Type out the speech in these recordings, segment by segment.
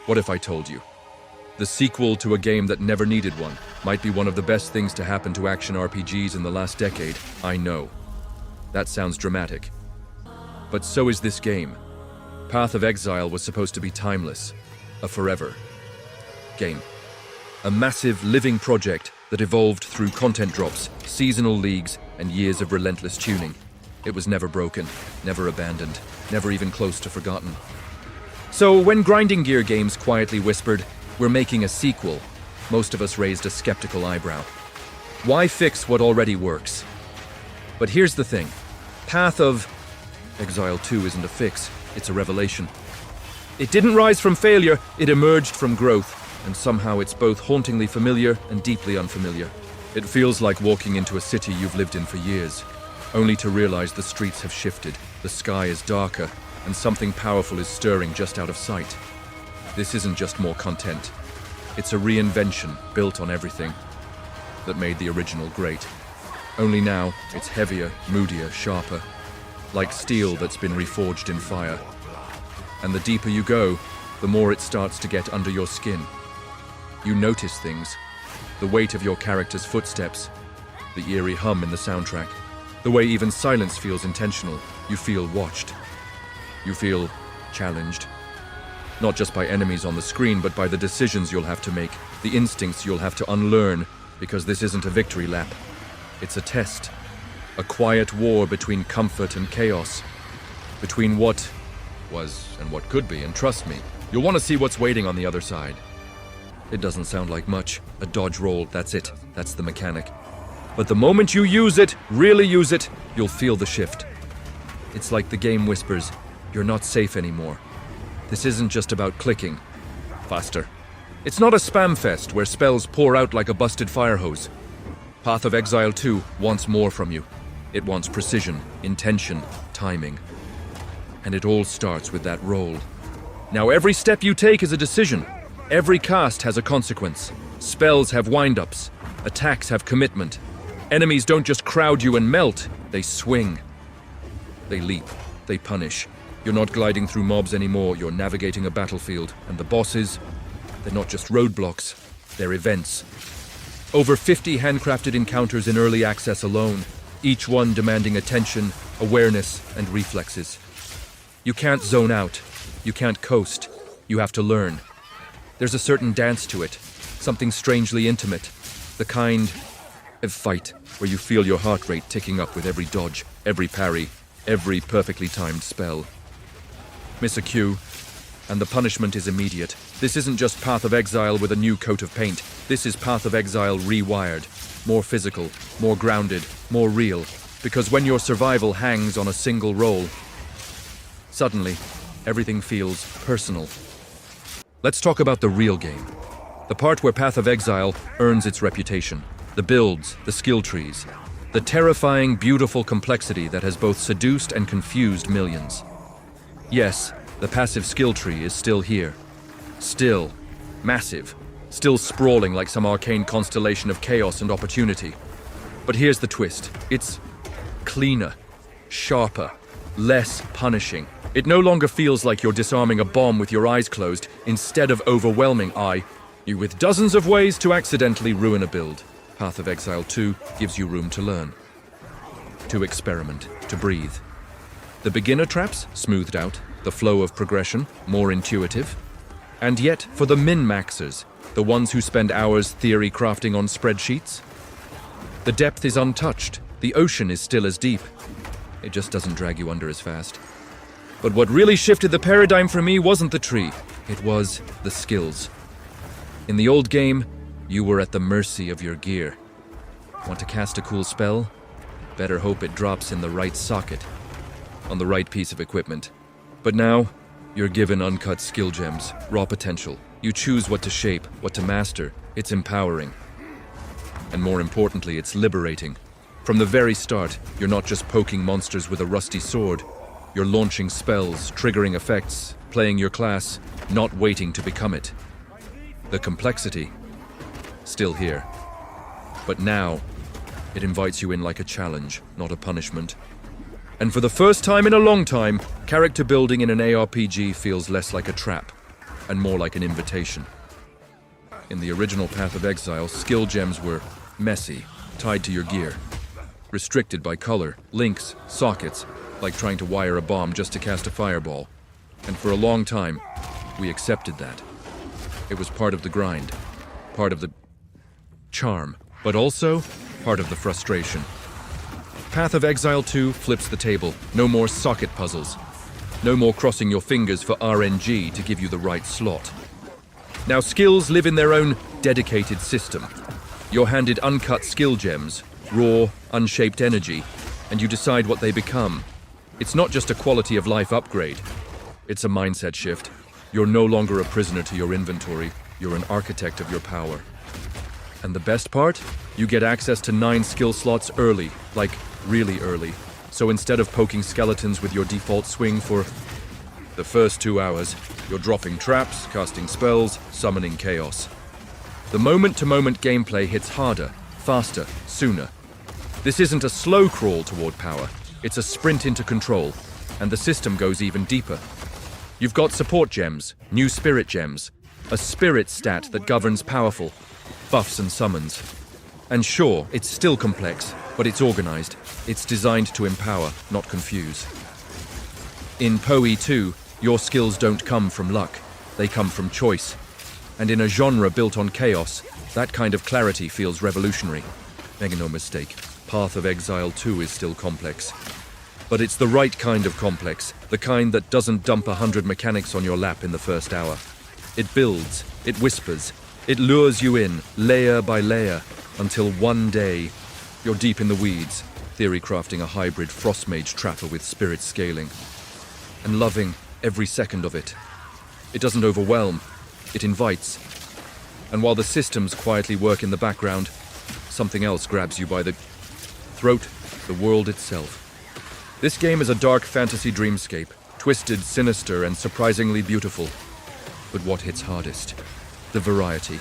What if I told you? The sequel to a game that never needed one might be one of the best things to happen to action RPGs in the last decade. I know. That sounds dramatic. But so is this game. Path of Exile was supposed to be timeless, a forever game. A massive, living project that evolved through content drops, seasonal leagues, and years of relentless tuning. It was never broken, never abandoned, never even close to forgotten. So when Grinding Gear Games quietly whispered, "We're making a sequel," most of us raised a skeptical eyebrow. Why fix what already works? But here's the thing. Path of Exile 2 isn't a fix, it's a revelation. It didn't rise from failure, it emerged from growth, and somehow it's both hauntingly familiar and deeply unfamiliar. It feels like walking into a city you've lived in for years, only to realize the streets have shifted, the sky is darker, and something powerful is stirring just out of sight. This isn't just more content. It's a reinvention built on everything that made the original great. Only now, it's heavier, moodier, sharper, like steel that's been reforged in fire. And the deeper you go, the more it starts to get under your skin. You notice things, the weight of your character's footsteps, the eerie hum in the soundtrack, the way even silence feels intentional. You feel watched. You feel challenged. Not just by enemies on the screen, but by the decisions you'll have to make, the instincts you'll have to unlearn, because this isn't a victory lap. It's a test. A quiet war between comfort and chaos. Between what was and what could be, and trust me, you'll want to see what's waiting on the other side. It doesn't sound like much. A dodge roll, that's it. That's the mechanic. But the moment you use it, really use it, you'll feel the shift. It's like the game whispers, you're not safe anymore. This isn't just about clicking faster. It's not a spam fest where spells pour out like a busted fire hose. Path of Exile 2 wants more from you. It wants precision, intention, timing. And it all starts with that roll. Now every step you take is a decision. Every cast has a consequence. Spells have wind-ups. Attacks have commitment. Enemies don't just crowd you and melt, they swing. They leap. They punish. You're not gliding through mobs anymore, you're navigating a battlefield. And the bosses, they're not just roadblocks, they're events. Over 50 handcrafted encounters in early access alone, each one demanding attention, awareness, and reflexes. You can't zone out. You can't coast. You have to learn. There's a certain dance to it, something strangely intimate, the kind of fight where you feel your heart rate ticking up with every dodge, every parry, every perfectly timed spell. Miss a cue, and the punishment is immediate. This isn't just Path of Exile with a new coat of paint. This is Path of Exile rewired, more physical, more grounded, more real, because when your survival hangs on a single roll, suddenly, everything feels personal. Let's talk about the real game. The part where Path of Exile earns its reputation. The builds, the skill trees. The terrifying, beautiful complexity that has both seduced and confused millions. Yes, the passive skill tree is still here. Still massive. Still sprawling like some arcane constellation of chaos and opportunity. But here's the twist. It's cleaner, sharper, less punishing. It no longer feels like you're disarming a bomb with your eyes closed instead of overwhelming you with dozens of ways to accidentally ruin a build. Path of Exile 2 gives you room to learn, to experiment, to breathe. The beginner traps, smoothed out, the flow of progression, more intuitive. And yet, for the min-maxers, the ones who spend hours theory crafting on spreadsheets, the depth is untouched, the ocean is still as deep. It just doesn't drag you under as fast. But what really shifted the paradigm for me wasn't the tree, it was the skills. In the old game, you were at the mercy of your gear. Want to cast a cool spell? Better hope it drops in the right socket, on the right piece of equipment. But now, you're given uncut skill gems, raw potential. You choose what to shape, what to master. It's empowering. And more importantly, it's liberating. From the very start, you're not just poking monsters with a rusty sword. You're launching spells, triggering effects, playing your class, not waiting to become it. The complexity, still here. But now, it invites you in like a challenge, not a punishment. And for the first time in a long time, character building in an ARPG feels less like a trap, and more like an invitation. In the original Path of Exile, skill gems were messy, tied to your gear, restricted by color, links, sockets, like trying to wire a bomb just to cast a fireball. And for a long time, we accepted that. It was part of the grind, part of the charm, but also part of the frustration. Path of Exile 2 flips the table. No more socket puzzles. No more crossing your fingers for RNG to give you the right slot. Now skills live in their own dedicated system. You're handed uncut skill gems, raw, unshaped energy, and you decide what they become. It's not just a quality of life upgrade. It's a mindset shift. You're no longer a prisoner to your inventory. You're an architect of your power. And the best part? You get access to 9 skill slots early, like really early. So instead of poking skeletons with your default swing for the first 2 hours, you're dropping traps, casting spells, summoning chaos. The moment-to-moment gameplay hits harder, faster, sooner. This isn't a slow crawl toward power, it's a sprint into control, and the system goes even deeper. You've got support gems, new spirit gems, a spirit stat that governs powerful buffs and summons. And sure, it's still complex, but it's organized. It's designed to empower, not confuse. In PoE 2, your skills don't come from luck, they come from choice. And in a genre built on chaos, that kind of clarity feels revolutionary. Make no mistake, Path of Exile 2 is still complex. But it's the right kind of complex, the kind that doesn't dump 100 mechanics on your lap in the first hour. It builds, it whispers, it lures you in, layer by layer, until one day, you're deep in the weeds, theory crafting a hybrid Frostmage trapper with spirit scaling. And loving every second of it. It doesn't overwhelm, it invites. And while the systems quietly work in the background, something else grabs you by the throat, the world itself. This game is a dark fantasy dreamscape, twisted, sinister, and surprisingly beautiful. But what hits hardest? The variety.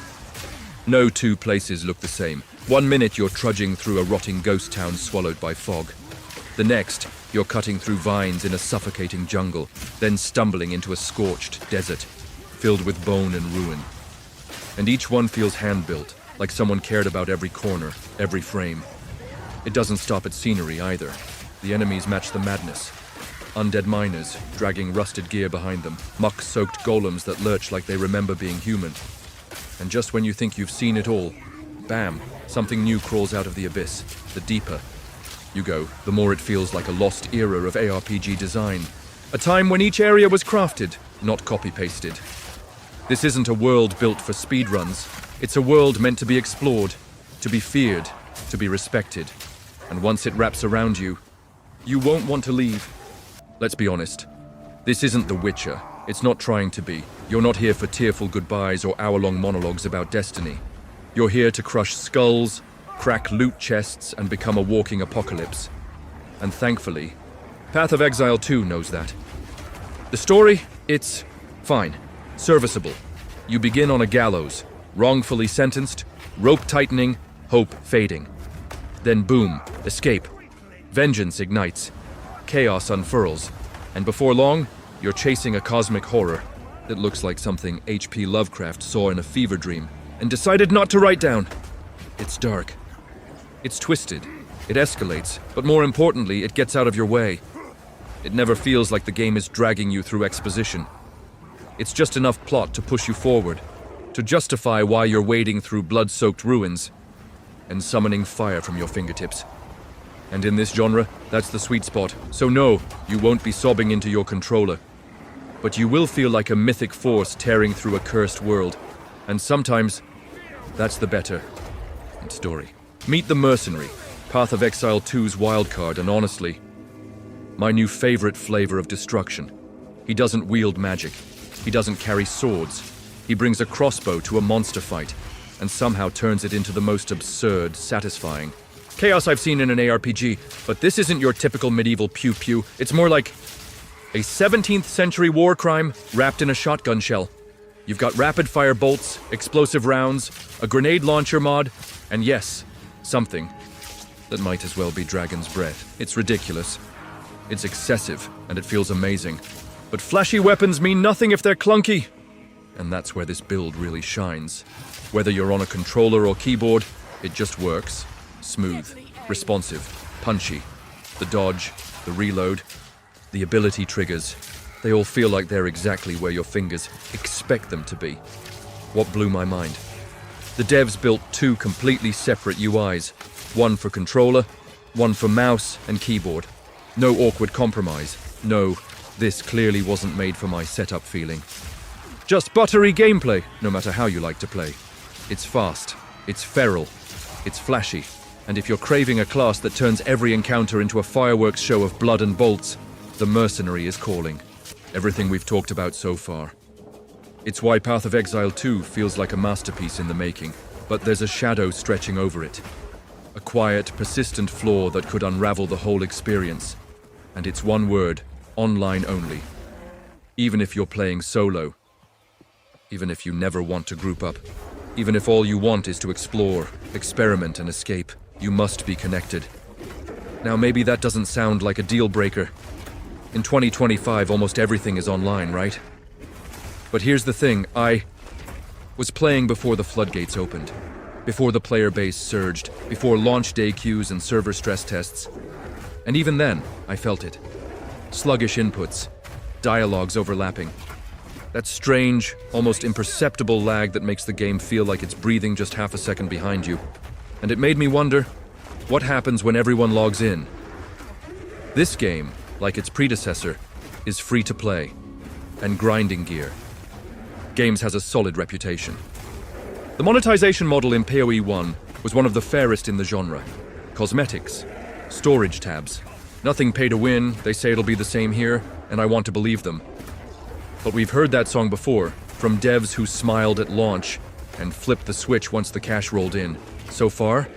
No two places look the same. 1 minute you're trudging through a rotting ghost town swallowed by fog. The next, you're cutting through vines in a suffocating jungle, then stumbling into a scorched desert, filled with bone and ruin. And each one feels hand-built, like someone cared about every corner, every frame. It doesn't stop at scenery either. The enemies match the madness. Undead miners, dragging rusted gear behind them, muck-soaked golems that lurch like they remember being human. And just when you think you've seen it all, bam, something new crawls out of the abyss. The deeper you go, the more it feels like a lost era of ARPG design. A time when each area was crafted, not copy-pasted. This isn't a world built for speedruns. It's a world meant to be explored, to be feared, to be respected. And once it wraps around you, you won't want to leave. Let's be honest. This isn't The Witcher. It's not trying to be. You're not here for tearful goodbyes or hour-long monologues about destiny. You're here to crush skulls, crack loot chests, and become a walking apocalypse. And thankfully, Path of Exile 2 knows that. The story? It's fine. Serviceable. You begin on a gallows, wrongfully sentenced, rope tightening, hope fading. Then boom, escape. Vengeance ignites. Chaos unfurls. And before long, you're chasing a cosmic horror that looks like something H.P. Lovecraft saw in a fever dream and decided not to write down. It's dark. It's twisted. It escalates, but more importantly, it gets out of your way. It never feels like the game is dragging you through exposition. It's just enough plot to push you forward, to justify why you're wading through blood-soaked ruins and summoning fire from your fingertips. And in this genre, that's the sweet spot. So no, you won't be sobbing into your controller. But you will feel like a mythic force tearing through a cursed world. And sometimes, that's the better story. Meet the Mercenary, Path of Exile 2's wildcard, and honestly, my new favorite flavor of destruction. He doesn't wield magic. He doesn't carry swords. He brings a crossbow to a monster fight, and somehow turns it into the most absurd, satisfying chaos I've seen in an ARPG. But this isn't your typical medieval pew-pew. It's more like a 17th century war crime wrapped in a shotgun shell. You've got rapid-fire bolts, explosive rounds, a grenade launcher mod, and yes, something that might as well be Dragon's Breath. It's ridiculous. It's excessive, and it feels amazing. But flashy weapons mean nothing if they're clunky. And that's where this build really shines. Whether you're on a controller or keyboard, it just works. Smooth, responsive, punchy. The dodge, the reload, the ability triggers, they all feel like they're exactly where your fingers expect them to be. What blew my mind? The devs built two completely separate UIs, one for controller, one for mouse and keyboard. No awkward compromise. No, this clearly wasn't made for my setup feeling. Just buttery gameplay, no matter how you like to play. It's fast, it's feral, it's flashy, and if you're craving a class that turns every encounter into a fireworks show of blood and bolts, the Mercenary is calling. Everything we've talked about so far. It's why Path of Exile 2 feels like a masterpiece in the making, but there's a shadow stretching over it. A quiet, persistent flaw that could unravel the whole experience. And it's one word, online only. Even if you're playing solo, even if you never want to group up, even if all you want is to explore, experiment and escape, you must be connected. Now maybe that doesn't sound like a deal breaker. In 2025, almost everything is online, right? But here's the thing, I was playing before the floodgates opened, before the player base surged, before launch day queues and server stress tests. And even then, I felt it. Sluggish inputs, dialogues overlapping. That strange, almost imperceptible lag that makes the game feel like it's breathing just half a second behind you. And it made me wonder, what happens when everyone logs in? This game, like its predecessor, is free to play and grinding gear. Games has a solid reputation. The monetization model in PoE 1 was one of the fairest in the genre. Cosmetics, storage tabs. Nothing pay to win, they say it'll be the same here, and I want to believe them. But we've heard that song before, from devs who smiled at launch and flipped the switch once the cash rolled in. So far,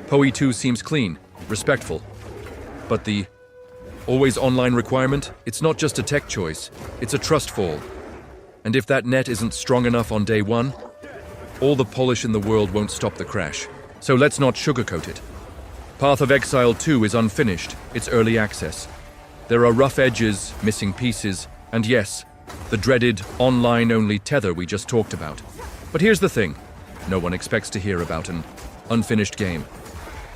PoE 2 seems clean, respectful. But the always online requirement, it's not just a tech choice, it's a trust fall. And if that net isn't strong enough on day one, all the polish in the world won't stop the crash. So let's not sugarcoat it. Path of Exile 2 is unfinished, it's early access. There are rough edges, missing pieces, and yes, the dreaded online-only tether we just talked about. But here's the thing, no one expects to hear about an unfinished game.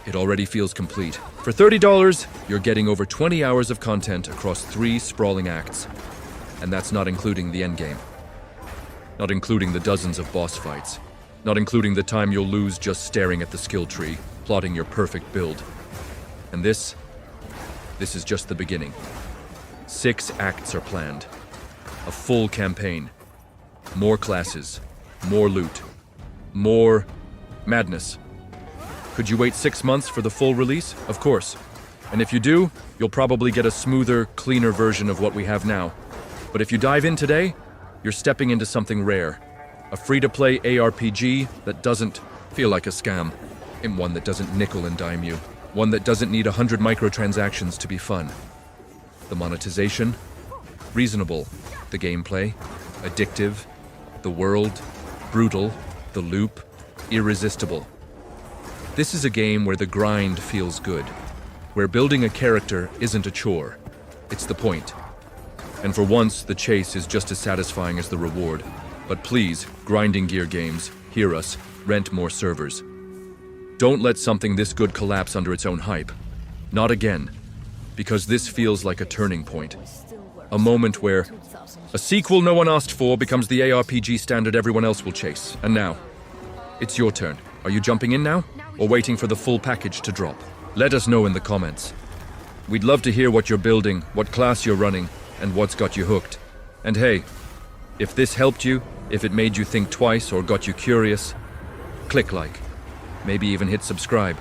It already feels complete. For $30, you're getting over 20 hours of content across 3 sprawling acts. And that's not including the endgame. Not including the dozens of boss fights. Not including the time you'll lose just staring at the skill tree, plotting your perfect build. And this is just the beginning. 6 acts are planned. A full campaign. More classes. More loot. More madness. Could you wait 6 months for the full release? Of course. And if you do, you'll probably get a smoother, cleaner version of what we have now. But if you dive in today, you're stepping into something rare. A free-to-play ARPG that doesn't feel like a scam. And one that doesn't nickel and dime you. One that doesn't need 100 microtransactions to be fun. The monetization? Reasonable. The gameplay? Addictive. The world? Brutal. The loop? Irresistible. This is a game where the grind feels good. Where building a character isn't a chore. It's the point. And for once, the chase is just as satisfying as the reward. But please, grinding gear games, hear us, rent more servers. Don't let something this good collapse under its own hype. Not again. Because this feels like a turning point. A moment where a sequel no one asked for becomes the ARPG standard everyone else will chase. And now, it's your turn. Are you jumping in now? Or waiting for the full package to drop? Let us know in the comments. We'd love to hear what you're building, what class you're running, and what's got you hooked. And hey, if this helped you, if it made you think twice or got you curious, click like. Maybe even hit subscribe.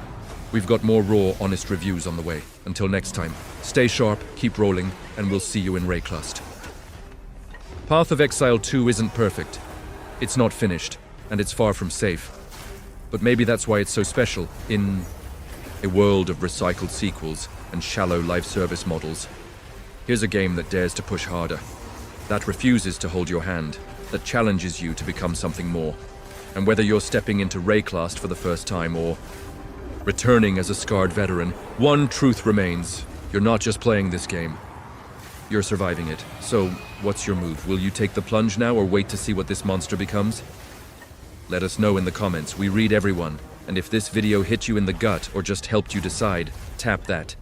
We've got more raw, honest reviews on the way. Until next time, stay sharp, keep rolling, and we'll see you in Rayclust. Path of Exile 2 isn't perfect. It's not finished, and it's far from safe. But maybe that's why it's so special. In a world of recycled sequels and shallow live service models, here's a game that dares to push harder, that refuses to hold your hand, that challenges you to become something more. And whether you're stepping into Rayclast for the first time or returning as a scarred veteran, one truth remains. You're not just playing this game. You're surviving it. So, what's your move? Will you take the plunge now or wait to see what this monster becomes? Let us know in the comments. We read everyone. And if this video hit you in the gut or just helped you decide, tap that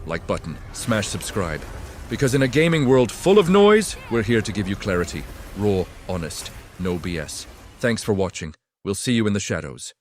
like button, smash subscribe. Because in a gaming world full of noise, we're here to give you clarity. Raw, honest, no BS. Thanks for watching. We'll see you in the shadows.